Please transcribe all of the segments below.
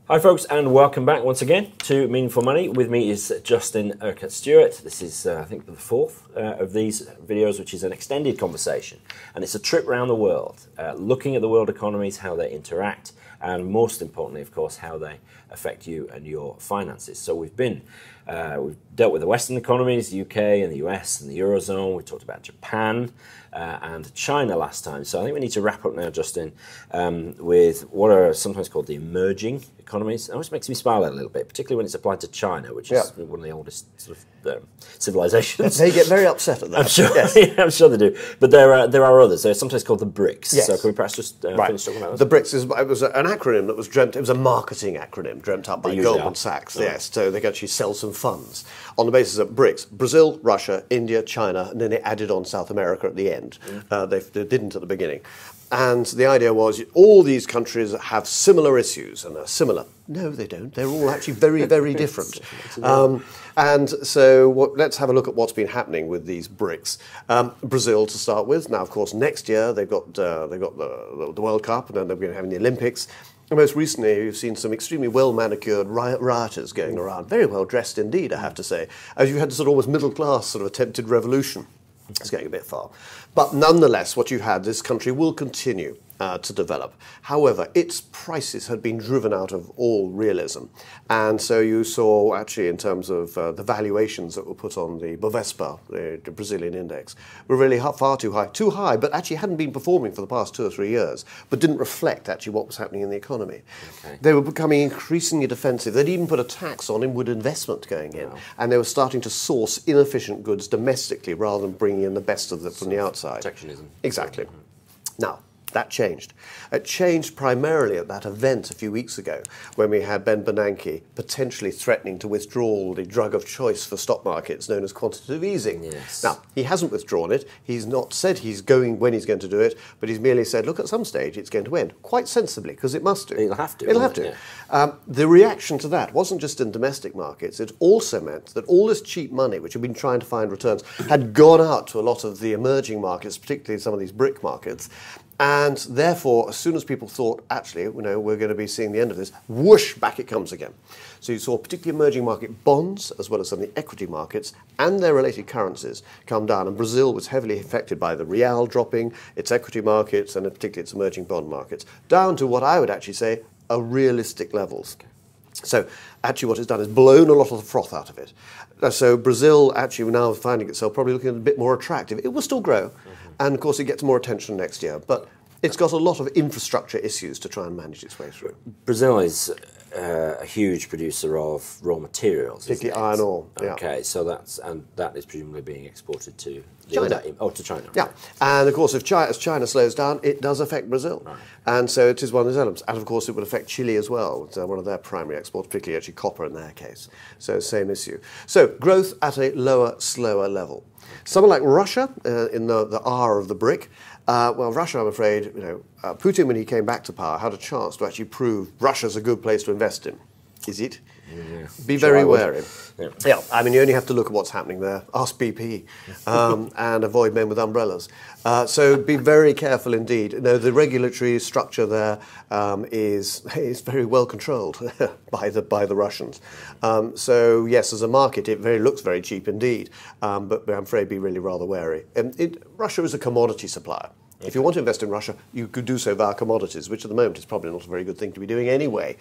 Hi folks, and welcome back once again to Meaningful Money. With me is Justin Urquhart-Stewart. This is, I think, the fourth of these videos, which is an extended conversation. And it's a trip around the world, looking at the world economies, how they interact, and most importantly, of course, how they affect you and your finances. So we've dealt with the Western economies, the UK and the US and the Eurozone. We talked about Japan and China last time. So I think we need to wrap up now, Justin, with what are sometimes called the emerging economies. It always makes me smile a little bit, particularly when it's applied to China, which is one of the oldest sort of civilizations. They get very upset at that. I'm sure, yes. Yeah, I'm sure they do. But there are others. They're sometimes called the BRICS. Yes. So can we perhaps just finish talking about The those? BRICS was an acronym that was dreamt. It was a marketing acronym dreamt up by Goldman are. Sachs. Yes, so they could actually sell some funds on the basis of BRICS: Brazil, Russia, India, China, and then they added on South America at the end. They didn't at the beginning. And the idea was all these countries have similar issues and are similar. No, they don't. They're all actually very, very different. And so let's have a look at what's been happening with these BRICS. Brazil to start with. Now, of course, next year they've got the World Cup, and then they're going to have the Olympics. And most recently, you've seen some extremely well-manicured rioters going around, very well dressed indeed, I have to say. As you had this sort of almost middle-class sort of attempted revolution. It's going a bit far. But nonetheless, what you had, this country will continue to develop. However, its prices had been driven out of all realism. And so you saw, actually, in terms of the valuations that were put on the Bovespa, the Brazilian index, were really far too high. Too high, but actually hadn't been performing for the past 2 or 3 years, but didn't reflect, actually, what was happening in the economy. Okay. They were becoming increasingly defensive. They'd even put a tax on inward investment going in. Wow. And they were starting to source inefficient goods domestically rather than bringing in the best of them from the outside. Protectionism. Exactly. Now, that changed. It changed primarily at that event a few weeks ago when we had Ben Bernanke potentially threatening to withdraw the drug of choice for stock markets known as quantitative easing. Yes. Now, he hasn't withdrawn it. He's not said when he's going to do it, but he's merely said, look, at some stage it's going to end. Quite sensibly, because it must do. It'll have to. It'll have to. Yeah. The reaction to that wasn't just in domestic markets. It also meant that all this cheap money, which had been trying to find returns, had gone out to a lot of the emerging markets, particularly some of these BRIC markets. And therefore, as soon as people thought, actually, we're going to be seeing the end of this, whoosh, back it comes again. So you saw particularly emerging market bonds, as well as some of the equity markets, and their related currencies come down. And Brazil was heavily affected by the real dropping, its equity markets, and particularly its emerging bond markets, down to what I would actually say are realistic levels. So actually what it's done is blown a lot of the froth out of it. So Brazil actually now finding itself probably looking a bit more attractive. It will still grow. And of course it gets more attention next year. But it's got a lot of infrastructure issues to try and manage its way through. Brazil is a huge producer of raw materials, particularly iron ore. Okay, so that is presumably being exported to China. To China. Yeah, and of course, as China slows down, it does affect Brazil, and so it is one of those elements. And of course, it would affect Chile as well. It's one of their primary exports, particularly actually copper in their case. So same issue. So growth at a lower, slower level. Someone like Russia, in the R of the BRIC. Well, Russia, I'm afraid, Putin, when he came back to power, had a chance to actually prove Russia's a good place to invest in. Is it? Yeah. Be very wary. Yeah, I mean, you only have to look at what's happening there. Ask BP and avoid men with umbrellas. So be very careful indeed. The regulatory structure there is very well controlled by the Russians. So yes, as a market, it looks very cheap indeed. But I'm afraid be really rather wary. Russia is a commodity supplier. If you want to invest in Russia, you could do so via commodities, which at the moment is probably not a very good thing to be doing anyway.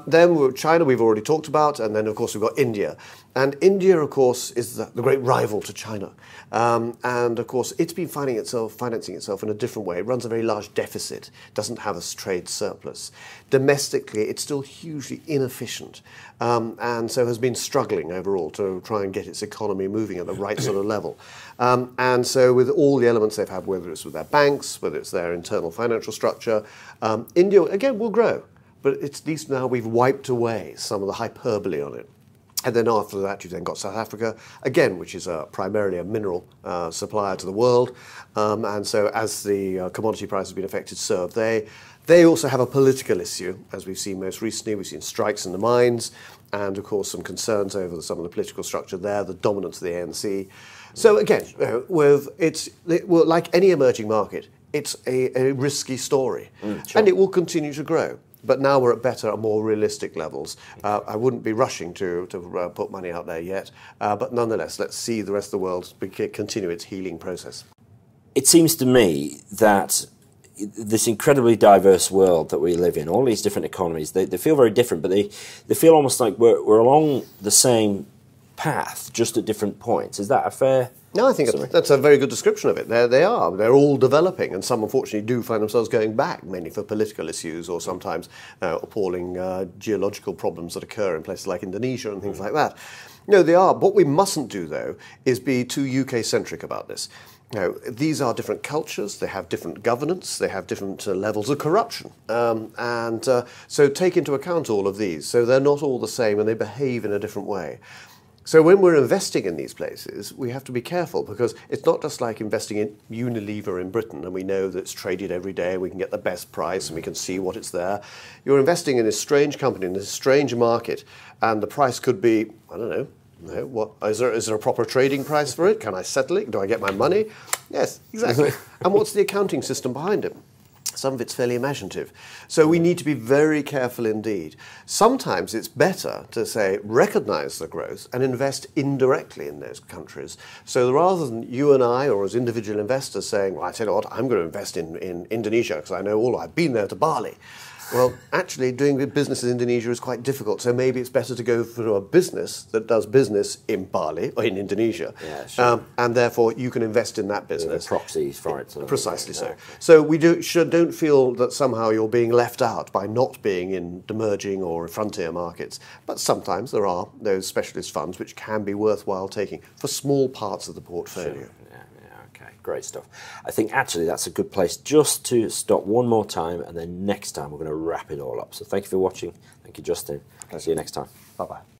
Then China, we've already talked about, and then, of course, we've got India. And India, of course, is the great rival to China. And, of course, it's been financing itself in a different way. It runs a very large deficit, doesn't have a trade surplus. Domestically, it's still hugely inefficient, and so has been struggling overall to try and get its economy moving at the right sort of level. And so with all the elements they've had, whether it's with their banks, whether it's their internal financial structure, India, again, will grow. But at least now we've wiped away some of the hyperbole on it. And then after that, you've then got South Africa, again, which is primarily a mineral supplier to the world. And so as the commodity price has been affected, so have they. They also have a political issue, as we've seen most recently. We've seen strikes in the mines, and of course some concerns over some of the political structure there, the dominance of the ANC. So again, like any emerging market, it's a risky story, and it will continue to grow. but now we're at better and more realistic levels. I wouldn't be rushing to put money out there yet, but nonetheless, let's see the rest of the world continue its healing process. It seems to me that this incredibly diverse world that we live in, all these different economies, they feel very different, but they feel almost like we're along the same path, just at different points. Is that a fair... No, I think that's a very good description of it. They are. They're all developing, and some unfortunately do find themselves going back, mainly for political issues or sometimes appalling geological problems that occur in places like Indonesia and things like that. No, they are. What we mustn't do, though, is be too UK-centric about this. These are different cultures, they have different governance, they have different levels of corruption. So take into account all of these. So they're not all the same and they behave in a different way. So when we're investing in these places, we have to be careful because it's not just like investing in Unilever in Britain and we know that it's traded every day and we can get the best price and we can see what it's there. You're investing in this strange company, in this strange market, and the price could be, I don't know, what is there a proper trading price for it? Can I settle it? Do I get my money? Yes, exactly. And what's the accounting system behind it? Some of it's fairly imaginative. So we need to be very careful indeed. Sometimes it's better to say, recognize the growth and invest indirectly in those countries. So rather than you and I, or as individual investors saying, well, I tell you what, I'm going to invest in Indonesia because I know I've been there to Bali. Well, actually, doing business in Indonesia is quite difficult, so maybe it's better to go for a business that does business in Bali or in Indonesia, and therefore you can invest in that business. Proxies for it. Precisely so. So we don't feel that somehow you're being left out by not being in emerging or frontier markets, but sometimes there are those specialist funds which can be worthwhile taking for small parts of the portfolio. Sure. Great stuff. I think actually that's a good place just to stop one more time, and then next time we're going to wrap it all up. So thank you for watching. Thank you, Justin. See you next time. Bye-bye.